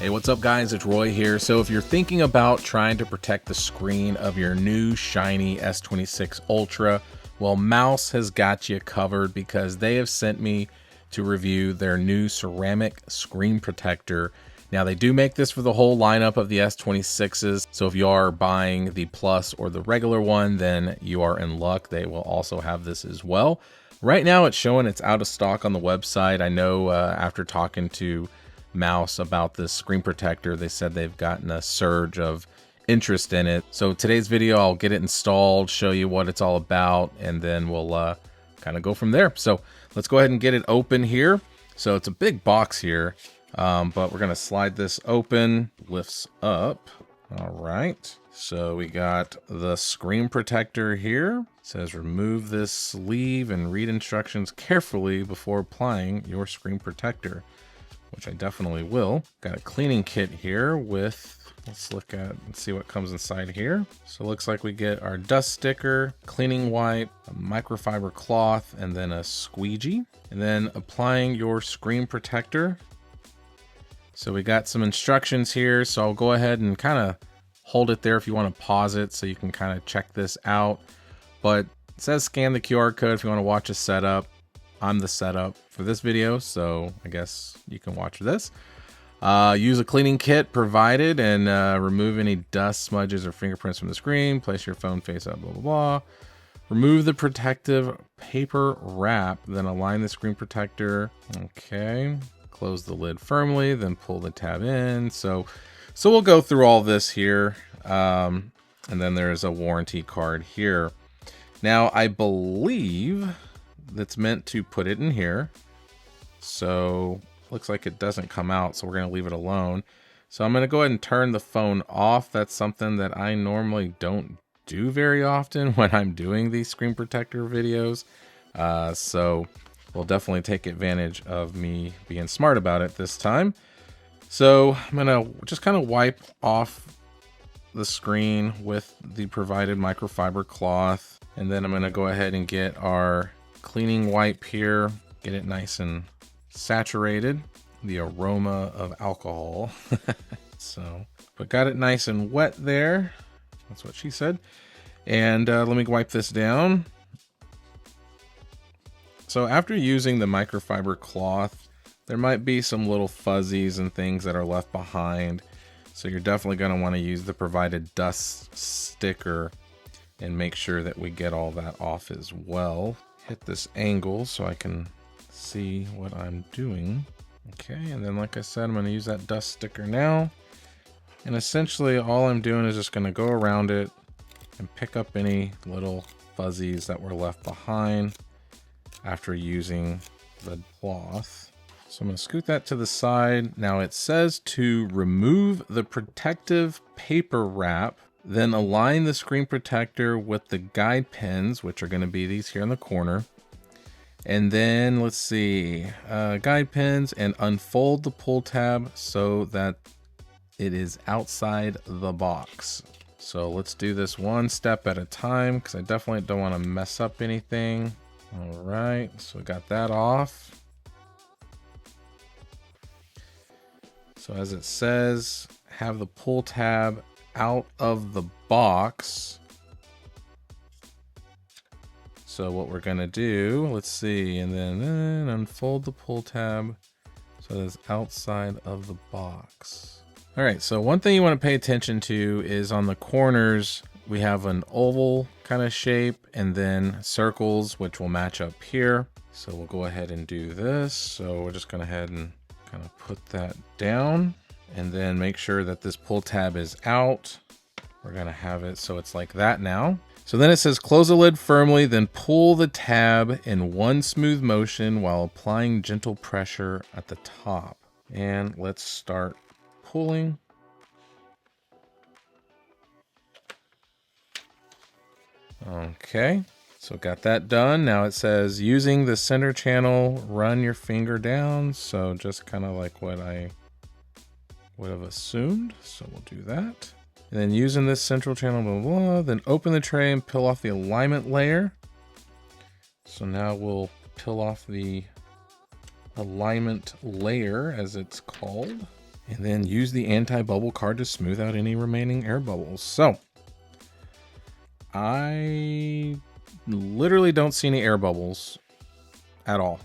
Hey, what's up guys? It's Roy here. So if you're thinking about trying to protect the screen of your new shiny S26 Ultra, well, Mous has got you covered because they have sent me to review their new ceramic screen protector. Now they do make this for the whole lineup of the S26s. So if you are buying the Plus or the regular one, then you are in luck. They will also have this as well. Right now it's showing it's out of stock on the website. I know after talking to Mous about this screen protector, they said they've gotten a surge of interest in it. So today's video, I'll get it installed, show you what it's all about, and then we'll kind of go from there. So let's go ahead and get it open here. So it's a big box here, but we're gonna slide this open, lifts up. All right, so we got the screen protector here. It says remove this sleeve and read instructions carefully before applying your screen protector, which I definitely will. Got a cleaning kit here with, let's look at and see what comes inside here. So it looks like we get our dust sticker, cleaning wipe, a microfiber cloth, and then a squeegee. And then applying your screen protector. So we got some instructions here. So I'll go ahead and kind of hold it there if you want to pause it so you can kind of check this out. But it says scan the QR code if you want to watch a setup. I'm the setup for this video, so I guess you can watch this. Use a cleaning kit provided and remove any dust, smudges, or fingerprints from the screen. Place your phone face up, blah, blah, blah. Remove the protective paper wrap, then align the screen protector. Okay, close the lid firmly, then pull the tab in. So we'll go through all this here. And then there's a warranty card here. Now, I believe that's meant to put it in here. So looks like it doesn't come out, so we're going to leave it alone. So I'm going to go ahead and turn the phone off. That's something that I normally don't do very often when I'm doing these screen protector videos. So we'll definitely take advantage of me being smart about it this time. So I'm going to just kind of wipe off the screen with the provided microfiber cloth. And then I'm going to go ahead and get our cleaning wipe here, get it nice and saturated, the aroma of alcohol. So, but got it nice and wet there. That's what she said. And let me wipe this down. So after using the microfiber cloth, there might be some little fuzzies and things that are left behind. So you're definitely going to want to use the provided dust sticker and make sure that we get all that off as well. Hit this angle so I can see what I'm doing. Okay, and then like I said, I'm going to use that dust sticker now. And essentially all I'm doing is just going to go around it and pick up any little fuzzies that were left behind after using the cloth. So I'm going to scoot that to the side. Now it says to remove the protective paper wrap, then align the screen protector with the guide pins, which are going to be these here in the corner. And then let's see, guide pins, and unfold the pull tab so that it is outside the box. So let's do this one step at a time because I definitely don't want to mess up anything. All right, so we got that off. So as it says, have the pull tab out of the box. So what we're gonna do, let's see, and then unfold the pull tab so it's outside of the box. All right, so one thing you want to pay attention to is on the corners, we have an oval kind of shape and then circles, which will match up here. So we'll go ahead and do this. So we're just gonna head and kind of put that down and then make sure that this pull tab is out. We're gonna have it so it's like that now. So then it says close the lid firmly, then pull the tab in one smooth motion while applying gentle pressure at the top. And let's start pulling. Okay, so got that done. Now it says using the center channel, run your finger down. So just kind of like what I would have assumed. So we'll do that. And then using this central channel, blah, blah, blah, then open the tray and peel off the alignment layer. So now we'll peel off the alignment layer, as it's called. and then use the anti-bubble card to smooth out any remaining air bubbles. So I literally don't see any air bubbles at all.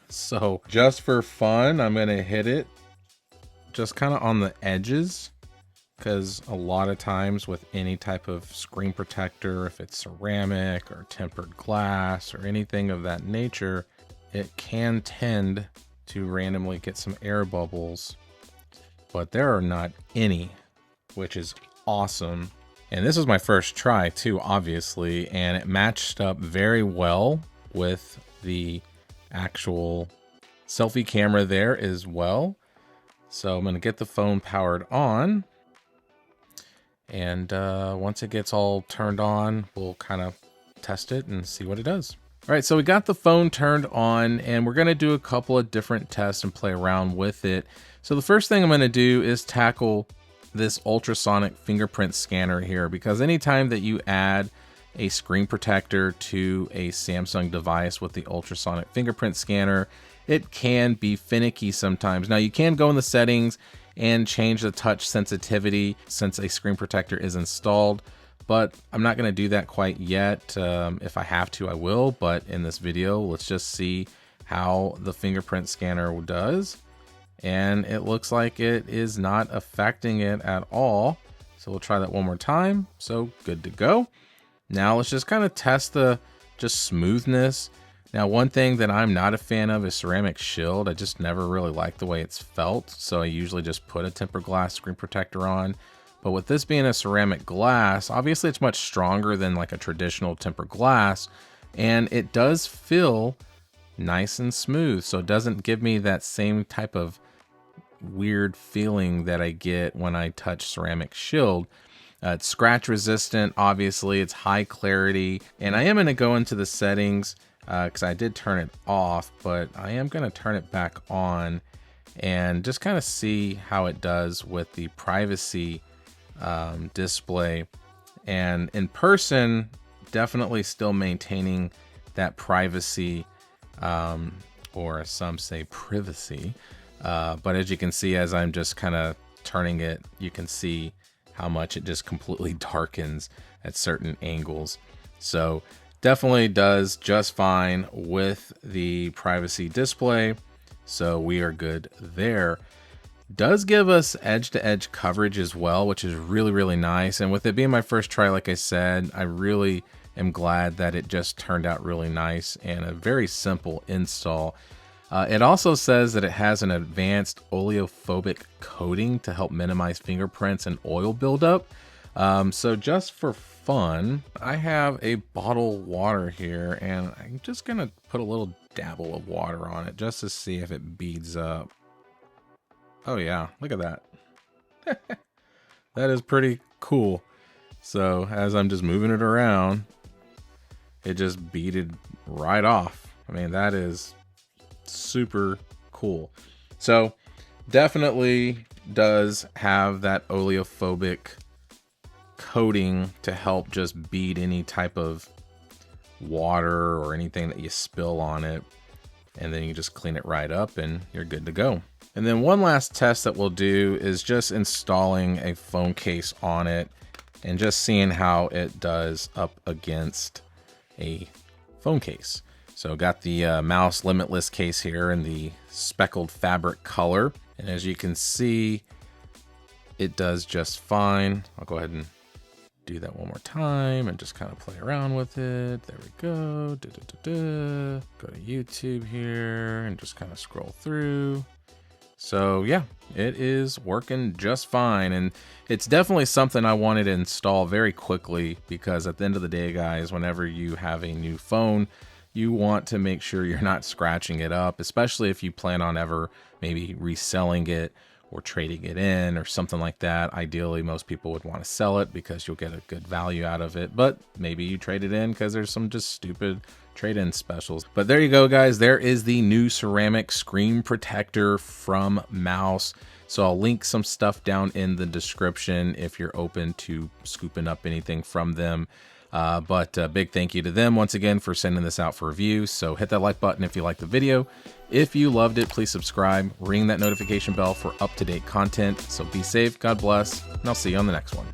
So just for fun, I'm going to hit it just kind of on the edges, because a lot of times with any type of screen protector, if it's ceramic or tempered glass or anything of that nature, it can tend to randomly get some air bubbles, but there are not any, which is awesome. And this was my first try too, obviously, and it matched up very well with the actual selfie camera there as well. So I'm going to get the phone powered on, and once it gets all turned on, we'll kind of test it and see what it does. All right, so we got the phone turned on, and we're going to do a couple of different tests and play around with it. So the first thing I'm going to do is tackle this ultrasonic fingerprint scanner here, because anytime that you add a screen protector to a Samsung device with the ultrasonic fingerprint scanner, it can be finicky sometimes. Now you can go in the settings and change the touch sensitivity since a screen protector is installed, but I'm not going to do that quite yet. If I have to, I will, but in this video, let's just see how the fingerprint scanner does. And it looks like it is not affecting it at all. So we'll try that one more time. So good to go. Now let's just kind of test the just smoothness. Now, one thing that I'm not a fan of is ceramic shield. I just never really liked the way it's felt. So I usually just put a tempered glass screen protector on. But with this being a ceramic glass, obviously it's much stronger than like a traditional tempered glass. And it does feel nice and smooth. So it doesn't give me that same type of weird feeling that I get when I touch ceramic shield. It's scratch resistant, obviously, it's high clarity, and I am going to go into the settings because I did turn it off, but I am going to turn it back on and just kind of see how it does with the privacy display. And in person, definitely still maintaining that privacy, or as some say, privacy. But as you can see, as I'm just kind of turning it, you can see how much it just completely darkens at certain angles. So definitely does just fine with the privacy display. So we are good there. Does give us edge-to-edge coverage as well, which is really, really nice. And with it being my first try, like I said, I really am glad that it just turned out really nice and a very simple install. It also says that it has an advanced oleophobic coating to help minimize fingerprints and oil buildup. So just for fun, I have a bottle of water here, and I'm just gonna put a little dabble of water on it just to see if it beads up. Oh yeah, look at that. That is pretty cool. So as I'm just moving it around, it just beaded right off. I mean, that is super cool. So definitely does have that oleophobic coating to help just bead any type of water or anything that you spill on it, and then you just clean it right up and you're good to go. And then one last test that we'll do is just installing a phone case on it and just seeing how it does up against a phone case. So got the Mous Limitless case here in the speckled fabric color. And as you can see, it does just fine. I'll go ahead and do that one more time and just kind of play around with it. There we go. Go to YouTube here and just kind of scroll through. So yeah, it is working just fine. And it's definitely something I wanted to install very quickly, because at the end of the day, guys, whenever you have a new phone, you want to make sure you're not scratching it up, especially if you plan on ever maybe reselling it or trading it in or something like that. Ideally, most people would want to sell it because you'll get a good value out of it, but maybe you trade it in because there's some just stupid trade-in specials. But there you go, guys. There is the new ceramic screen protector from Mous. So I'll link some stuff down in the description if you're open to scooping up anything from them. But a big thank you to them once again for sending this out for review. So hit that like button if you liked the video. If you loved it, please subscribe, ring that notification bell for up-to-date content. So be safe, God bless, and I'll see you on the next one.